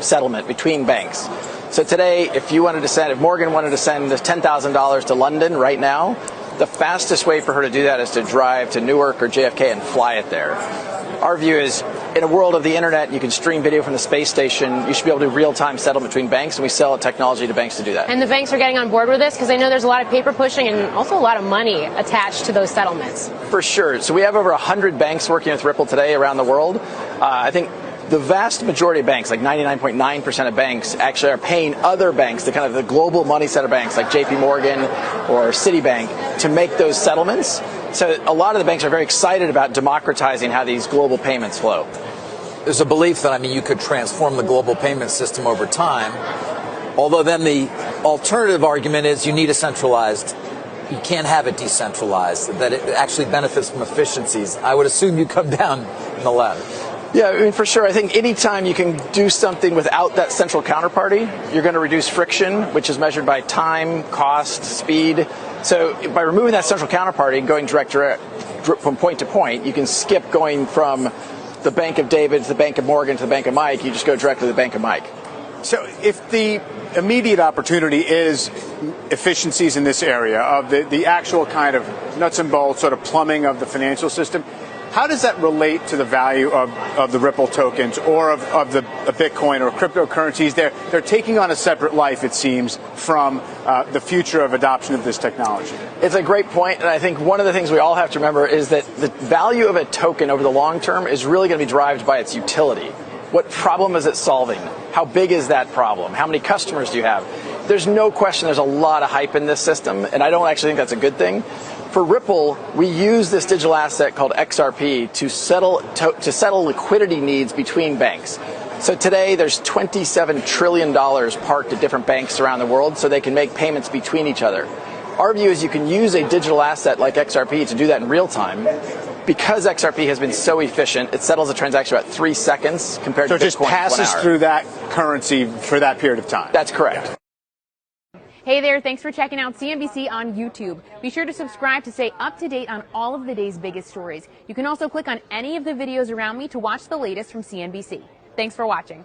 settlement between banks. So today, if Morgan wanted to send $10,000 to London right now, the fastest way for her to do that is to drive to Newark or JFK and fly it there. Our view is, in a world of the internet, you can stream video from the space station. You should be able to do real-time settlement between banks, and we sell technology to banks to do that. And the banks are getting on board with this because I know there's a lot of paper pushing and also a lot of money attached to those settlements. For sure. So we have over 100 banks working with Ripple today around the world. I think the vast majority of banks, like 99.9% of banks, actually are paying other banks, the global money center banks like JP Morgan or Citibank, to make those settlements. So a lot of the banks are very excited about democratizing how these global payments flow. There's a belief that, you could transform the global payment system over time, although then the alternative argument is you need a centralized. You can't have it decentralized, that it actually benefits from efficiencies. I would assume you come down in the latter. Yeah, for sure. I think anytime you can do something without that central counterparty, you're going to reduce friction, which is measured by time, cost, speed. So by removing that central counterparty and going direct from point to point, you can skip going from the Bank of David to the Bank of Morgan to the Bank of Mike. You just go directly to the Bank of Mike. So if the immediate opportunity is efficiencies in this area of the actual kind of nuts and bolts sort of plumbing of the financial system, how does that relate to the value of the Ripple tokens or of the Bitcoin or cryptocurrencies? They're taking on a separate life, it seems, from the future of adoption of this technology. It's a great point, and I think one of the things we all have to remember is that the value of a token over the long term is really going to be derived by its utility. What problem is it solving? How big is that problem? How many customers do you have? There's no question there's a lot of hype in this system, and I don't actually think that's a good thing. For Ripple, we use this digital asset called Xrp to settle liquidity needs between banks. So today there's $27 trillion parked at different banks around the world so they can make payments between each other. Our view is you can use a digital asset like Xrp to do that in real time. Because Xrp has been so efficient, it settles a transaction about 3 seconds compared to Bitcoin. So it just passes through that currency for that period of time. That's correct. Yeah. Hey there, thanks for checking out CNBC on YouTube. Be sure to subscribe to stay up to date on all of the day's biggest stories. You can also click on any of the videos around me to watch the latest from CNBC. Thanks for watching.